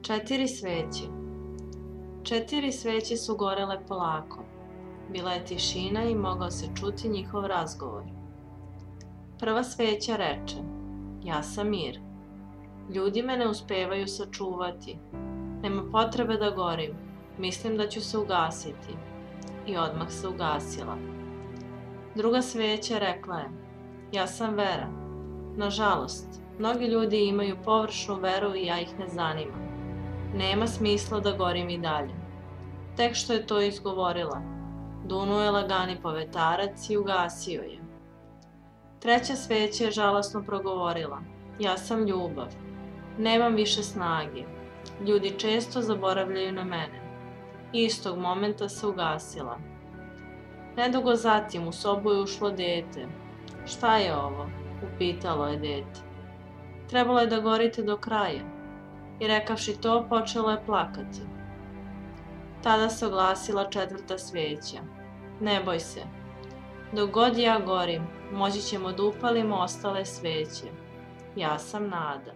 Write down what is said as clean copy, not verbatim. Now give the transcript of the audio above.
Četiri sveće. Četiri sveće su gorele polako. Bila je tišina i mogao se čuti njihov razgovor. Prva sveća reče: ja sam mir. Ljudi me ne uspevaju sačuvati. Nema potrebe da gorim. Mislim da ću se ugasiti. I odmah se ugasila. Druga sveća rekla je: ja sam vera. Nažalost, mnogi ljudi imaju površnu veru i ja ih ne zanimam. Nema smisla da gorim i dalje. Tek što je to izgovorila, dunuo je lagani povetarac i ugasio je. Treća sveća je žalosno progovorila: ja sam ljubav. Nemam više snage. Ljudi često zaboravljaju na mene. Istog momenta se ugasila. Nedugo zatim u sobu je ušlo dete. Šta je ovo? Upitalo je dete. Trebalo je da gorite do kraja. I rekavši to, počelo je plakati. Tada se oglasila četvrta sveća. Ne boj se. Dok god ja gorim, moći ćemo da upalimo ostale sveće. Ja sam nada.